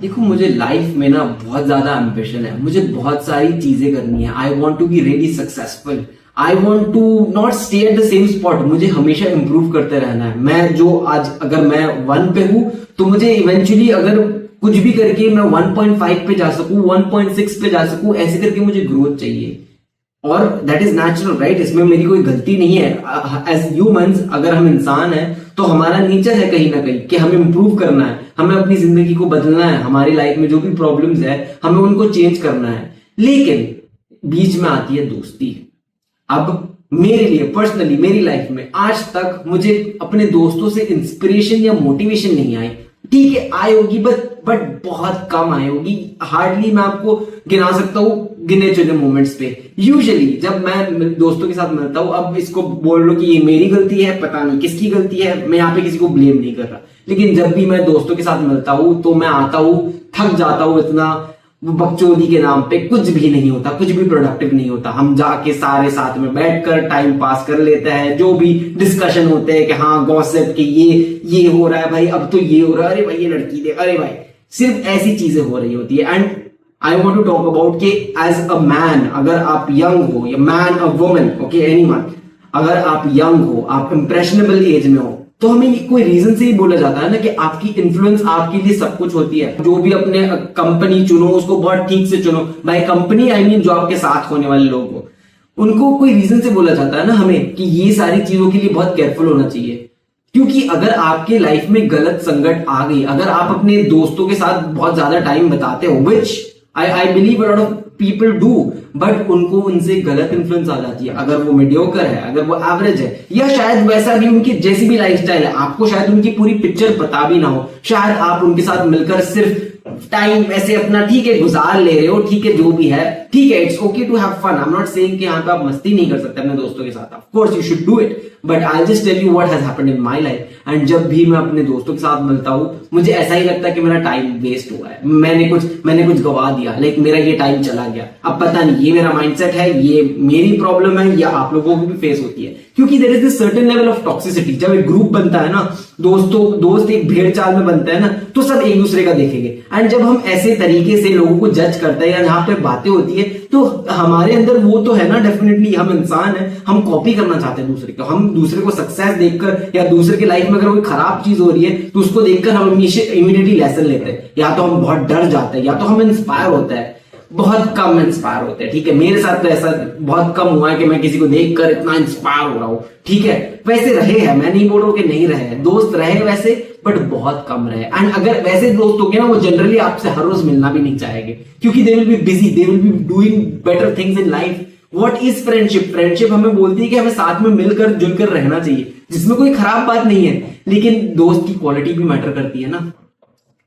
देखो, मुझे लाइफ में ना बहुत ज्यादा एम्बिशन है। मुझे बहुत सारी चीजें करनी है। I want to be really successful. I want to not stay at the same spot. मुझे हमेशा इंप्रूव करते रहना है। मैं जो आज अगर मैं 1 पे हूं तो मुझे इवेंचुअली अगर कुछ भी करके मैं 1.5 पे जा सकूं, 1.6 पे जा सकूं, ऐसे करके मुझे ग्रोथ चाहिए। और दैट इज नेचुरल, राइट? इसमें मेरी कोई गलती नहीं है। एज ह्यूमंस, अगर हम इंसान हैं तो हमारा नेचर है कहीं ना कहीं कि हमें इंप्रूव करना है, हमें अपनी जिंदगी को बदलना है, हमारी लाइफ में जो भी प्रॉब्लम्स है हमें उनको चेंज करना है। लेकिन बीच में आती है दोस्ती। अब मेरे लिए पर्सनली मेरी लाइफ में आज तक मुझे अपने दोस्तों से इंस्पिरेशन या मोटिवेशन नहीं आई। ठीक है, आई होगी बट बहुत कम आई होगी। हार्डली मैं आपको गिना सकता हूं गिने चुने मोमेंट्स पे। यूजुअली जब मैं दोस्तों के साथ मिलता हूं, अब इसको बोल लो कि ये मेरी गलती है, पता नहीं किसकी गलती है, मैं यहाँ पे किसी को ब्लेम नहीं कर रहा, लेकिन जब भी मैं दोस्तों के साथ मिलता हूं तो मैं आता हूं थक जाता हूं इतना। बकचोदी के नाम पे कुछ भी नहीं होता, कुछ भी प्रोडक्टिव नहीं होता। हम जाके सारे साथ में बैठकर टाइम पास कर लेते हैं। जो भी डिस्कशन होते हैं कि हाँ गॉसिप कि ये हो रहा है भाई, अब तो ये हो रहा है, अरे भाई ये लड़की दे, अरे भाई, सिर्फ ऐसी चीजें हो रही होती है। And I want to talk about कि एज अ मैन, अगर आप यंग हो या man a woman, okay anyone, अगर आप यंग हो, आप इंप्रेशनेबल एज में हो, तो हमें कोई रीजन से ही बोला जाता है ना कि आपकी इन्फ्लुएंस आपके लिए सब कुछ होती है। जो भी अपने कंपनी चुनो उसको बहुत ठीक से चुनो। बाय कंपनी आई मीन जो आपके साथ होने वाले लोग हो, उनको कोई रीजन से बोला जाता है ना हमें कि ये सारी चीजों के लिए बहुत केयरफुल होना चाहिए। क्योंकि अगर आपके लाइफ में गलत संगत आ गई, अगर आप अपने दोस्तों के साथ बहुत ज्यादा टाइम बताते हो, which I believe a lot of people do, but उनको उनसे गलत इन्फ्लुएंस आ जाती है। अगर वो मीडियोकर है, अगर वो एवरेज है, या शायद वैसा भी उनकी जैसी भी लाइफस्टाइल है, आपको शायद उनकी पूरी पिक्चर पता भी ना हो, शायद आप उनके साथ मिलकर सिर्फ टाइम ऐसे अपना ठीक है गुजार ले रहे हो, ठीक है जो भी है, ठीक है, it's okay to have fun. I am not saying कि यहाँ पे आप मस्ती नहीं कर सकते अपने दोस्तों के साथ, of course you should do it, but I just tell you what has happened in my life. And जब भी मैं अपने दोस्तों के साथ मिलता हूं, मुझे ऐसा ही लगता है कि मेरा टाइम वेस्ट हुआ है, मैंने कुछ गवा दिया, लाइक मेरा ये टाइम चला गया। अब पता नहीं ये मेरा माइंडसेट है, ये मेरी प्रॉब्लम है, या आप लोगों को भी फेस होती है, क्योंकि there is this certain level of toxicity. जब एक ग्रुप बनता है ना, दोस्त एक भेड़ चाल में बनता है ना, तो सब एक दूसरे का देखेंगे। एंड जब हम ऐसे तरीके से लोगों को जज करते हैं या जहां पे बातें होती है, तो हमारे अंदर वो तो है ना, डेफिनेटली हम इंसान है, हम कॉपी करना चाहते हैं दूसरे को। हम दूसरे को सक्सेस देखकर या दूसरे के लाइफ में अगर कोई खराब चीज हो रही है तो उसको देखकर हम इमीडिएटली लेसन लेते हैं, या तो हम बहुत डर जाते हैं या तो हम इंस्पायर होते हैं। बहुत कम इंस्पायर होते हैं, ठीक है, मेरे साथ तो ऐसा बहुत कम हुआ है कि मैं किसी को देखकर इतना इंस्पायर हो रहा हूं, ठीक है। वैसे रहे हैं, मैं नहीं बोल रहा हूं कि नहीं रहे, दोस्त रहे वैसे, बट बहुत कम रहे। एंड अगर वैसे दोस्त होंगे ना, वो जनरली आपसे हर रोज मिलना भी नहीं चाहेंगे, क्योंकि they will be busy, they will be doing better things in life. What is friendship? Friendship हमें बोलती है कि हमें साथ में मिलकर जुलकर रहना चाहिए, जिसमें कोई खराब बात नहीं है, लेकिन दोस्त की क्वालिटी भी मैटर करती है ना।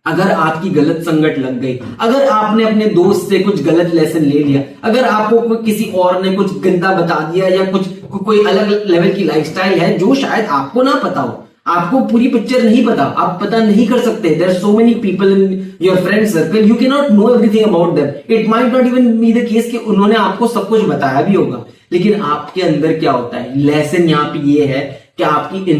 अगर आपकी गलत संगत लग गई, अगर आपने अपने दोस्त से कुछ गलत लेसन ले लिया, अगर आपको किसी और ने कुछ गंदा बता दिया, या कोई अलग लेवल की लाइफस्टाइल है जो शायद आपको ना पता हो, आपको पूरी पिक्चर नहीं पता, आप पता नहीं कर सकते, there are so many people in your friend circle, you can not know everything about them. It might not even be the case कि उन्होंने आपको सब कुछ बताया भी होगा, लेकिन आपके अंदर क्या होता है, लेसन यहाँ पे ये है कि आपकी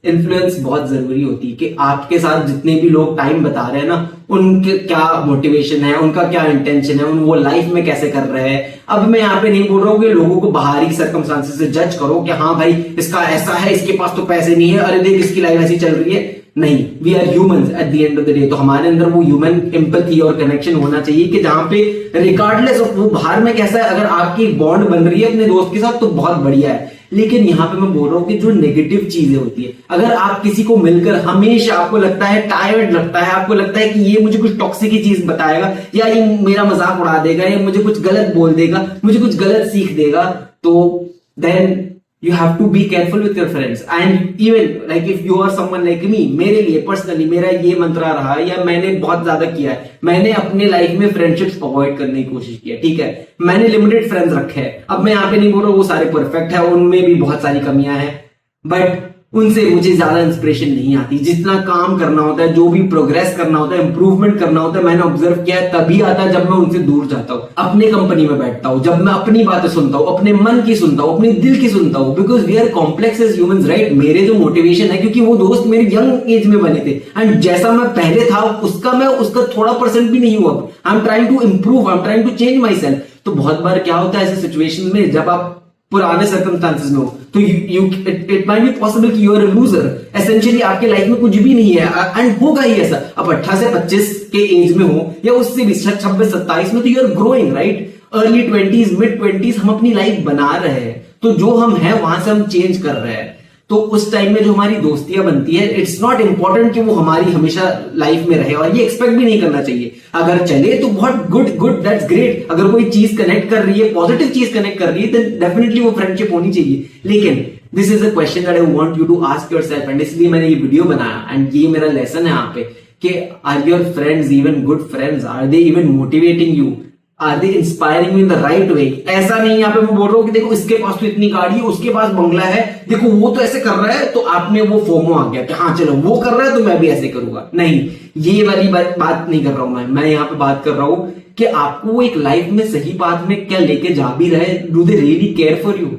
इन्फ्लुएंस बहुत जरूरी होती है कि आपके साथ जितने भी लोग टाइम बता रहे हैं ना, उनके क्या मोटिवेशन है, उनका क्या इंटेंशन है, वो लाइफ में कैसे कर रहे हैं। अब मैं यहाँ पे नहीं बोल रहा हूँ कि लोगों को बाहरी सर्कमस्टांसेस से जज करो कि हाँ भाई इसका ऐसा है, इसके पास तो पैसे नहीं है, अरे देख इसकी लाइफ ऐसी चल रही है। नहीं, we are humans at the end of the day. तो हमारे अंदर वो ह्यूमन एम्पैथी और कनेक्शन होना चाहिए कि जहां पे रिगार्डलेस ऑफ वो बाहर में कैसा है, अगर आपकी बॉन्ड बन रही है अपने दोस्त के साथ तो बहुत बढ़िया है। लेकिन यहां पे मैं बोल रहा हूं कि जो नेगेटिव चीजें होती है, अगर आप किसी को मिलकर हमेशा आपको लगता है टायर्ड लगता है, आपको लगता है कि ये मुझे कुछ टॉक्सिक ही चीज बताएगा, या ये मेरा मजाक उड़ा देगा, या मुझे कुछ गलत बोल देगा, मुझे कुछ गलत सीख देगा, तो then you have to be careful with your friends. And even like if you are someone like me, मेरे लिए पर्सनली मेरा ये मंत्रा रहा है, या मैंने बहुत ज्यादा किया है, मैंने अपने लाइफ में फ्रेंडशिप्स अवॉइड करने की कोशिश की है, ठीक है, मैंने लिमिटेड फ्रेंड्स रखे हैं। अब मैं यहाँ पे नहीं बोल रहा हूँ वो सारे परफेक्ट है, उनमें भी बहुत सारी कमियां हैं, बट उनसे मुझे ज्यादा इंस्पिरेशन नहीं आती। जितना काम करना होता है, जो भी प्रोग्रेस करना होता है, इंप्रूवमेंट करना होता है, मैंने ऑब्जर्व किया है तभी आता है जब मैं उनसे दूर जाता हूं, अपने कंपनी में बैठता हूं, जब मैं अपनी बातें सुनता हूं, अपने मन की सुनता हूं, अपने दिल की सुनता हूं। Because we are complex as humans, right. मेरे जो मोटिवेशन है, क्योंकि वो दोस्त मेरे यंग एज में बने थे, एंड जैसा मैं पहले था मैं उसका थोड़ा % भी नहीं हुआ। I am trying to improve, I am trying to change myself. तो बहुत बार क्या होता है ऐसे सिचुएशन में, जब आप पुराने सर्कमस्टांसेस में हो, तो इट माइट बी पॉसिबल कि you are a loser. Essentially आपके लाइफ में कुछ भी नहीं है, एंड होगा ही ऐसा। अब 18 से 25 के एज में हो, या उससे भी 26-27 में, तो you are growing, right. Early 20s, mid 20s हम अपनी लाइफ बना रहे हैं, तो जो हम हैं वहां से हम चेंज कर रहे हैं। तो उस टाइम में जो हमारी दोस्तियां बनती है, इट्स नॉट इंपॉर्टेंट कि वो हमारी हमेशा लाइफ में रहे, और ये एक्सपेक्ट भी नहीं करना चाहिए। अगर चले तो बहुत गुड, दैट्स ग्रेट। अगर कोई चीज कनेक्ट कर रही है, पॉजिटिव चीज कनेक्ट कर रही है, देन डेफिनेटली वो फ्रेंडशिप होनी चाहिए। लेकिन this is a question that I want you to ask yourself, and इसलिए मैंने ये वीडियो बनाया, एंड ये मेरा लेसन है यहाँ पे, कि are your friends even good friends? Are they even motivating you? Are they inspiring in the right way? ऐसा नहीं यहाँ पे मैं बोल रहा हूँ कि देखो इसके पास तो इतनी गाड़ी है, उसके पास बंगला है, देखो वो तो ऐसे कर रहा है, तो आप में वो फोमो आ गया कि हाँ चलो वो कर रहा है तो मैं भी ऐसे करूंगा। नहीं, ये वाली बात नहीं कर रहा हूं मैं यहाँ पे बात कर रहा हूं कि आपको एक लाइफ में सही बात में क्या लेके जा भी रहे, do they really care for you?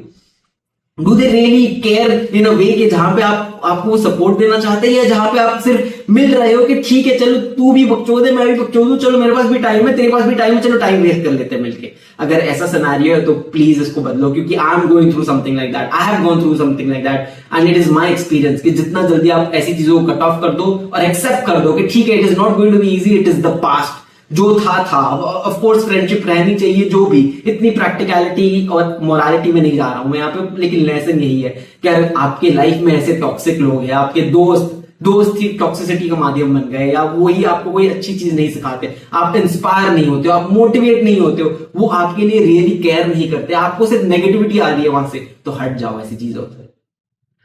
Do they really care in a way कि जहां पे आपको सपोर्ट देना चाहते हैं, या जहां पे आप सिर्फ मिल रहे हो कि ठीक है चलो तू भी बकचोद है, मैं भी बकचोद हूं, चलो मेरे पास भी टाइम है, तेरे पास भी टाइम है, चलो टाइम वेस्ट कर लेते हैं मिलके। अगर ऐसा सिनेरियो है तो प्लीज इसको बदलो, क्योंकि I am going through something like that, I have gone through something like that, and it is my experience कि जितना जल्दी आप ऐसी चीजों को कट ऑफ कर दो और एक्सेप्ट कर दो कि ठीक है, it is not going to be easy, it is the past, जो था। ऑफ कोर्स फ्रेंडशिप रहनी चाहिए, जो भी, इतनी प्रैक्टिकलिटी और मोरालिटी में नहीं जा रहा हूं मैं यहाँ पे, लेकिन लेसन यही है कि अगर आपके लाइफ में ऐसे टॉक्सिक लोग हैं, आपके दोस्त ही टॉक्सिसिटी का माध्यम बन गए, या वो ही आपको कोई अच्छी चीज नहीं सिखाते, आप इंस्पायर नहीं होते हो, आप मोटिवेट नहीं होते हो, वो आपके लिए रियली केयर नहीं करते, आपको सिर्फ नेगेटिविटी आ रही है वहां से, तो हट जाओ ऐसी चीजों से।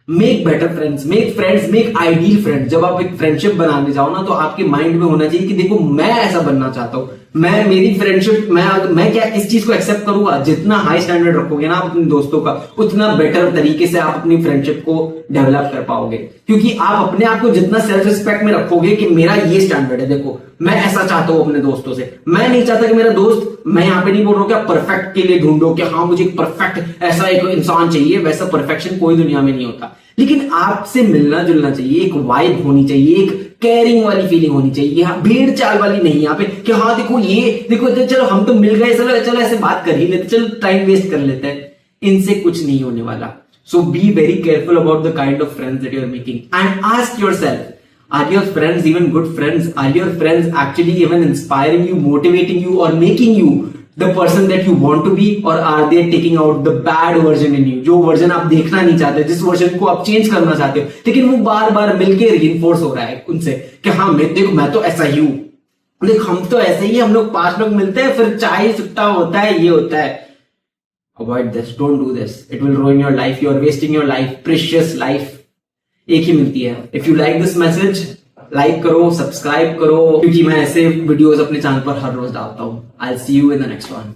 Make better friends, make ideal friends. जब आप एक फ्रेंडशिप बनाने जाओ ना, तो आपके माइंड में होना चाहिए कि देखो मैं ऐसा बनना चाहता हूं, मेरी फ्रेंडशिप, मैं क्या इस चीज को एक्सेप्ट करूंगा। जितना हाई स्टैंडर्ड रखोगे ना आप अपने दोस्तों का, उतना बेटर तरीके से आप अपनी फ्रेंडशिप को डेवलप कर पाओगे, क्योंकि आप अपने आप को जितना सेल्फ रिस्पेक्ट में रखोगे कि मेरा ये स्टैंडर्ड है, देखो मैं ऐसा चाहता हूं अपने दोस्तों से। मैं नहीं चाहता कि मेरा दोस्त, मैं यहां पे नहीं बोल रहा हूं कि आप परफेक्ट के लिए ढूंढो कि हाँ मुझे परफेक्ट ऐसा एक इंसान चाहिए, वैसा परफेक्शन कोई दुनिया में नहीं होता, लेकिन आपसे मिलना जुलना चाहिए, एक वाइब होनी चाहिए, एक केयरिंग वाली फीलिंग होनी चाहिए। हाँ, भीड़ चाल वाली नहीं यहाँ पे कि हाँ देखो ये देखो, चलो हम तो मिल गए, चलो ऐसे बात कर ही लेते, चलो टाइम वेस्ट कर लेते हैं, इनसे कुछ नहीं होने वाला। So be very careful about the kind of friends that you are making, and ask yourself, are your friends even good friends? Are your friends actually even inspiring you, motivating you, or making you the person that you want to be, or are they taking out the bad version in you? जो version आप देखना नहीं चाहते, जिस version को आप change करना चाहते हो, लेकिन वो बार बार मिलके रीइंफोर्स हो रहा है उनसे कि हाँ मैं तो ऐसा ही हूं, देख हम तो ऐसे ही, हम लोग 5 लोग मिलते हैं, फिर चाय सुट्टा होता है, ये होता है। Avoid this, don't do this, it will ruin your life, you are wasting your life, precious life एक ही मिलती है। If you like this message, like करो, सब्सक्राइब करो, क्योंकि मैं ऐसे वीडियोस अपने चैनल पर हर रोज डालता हूं। I will see you in the next one.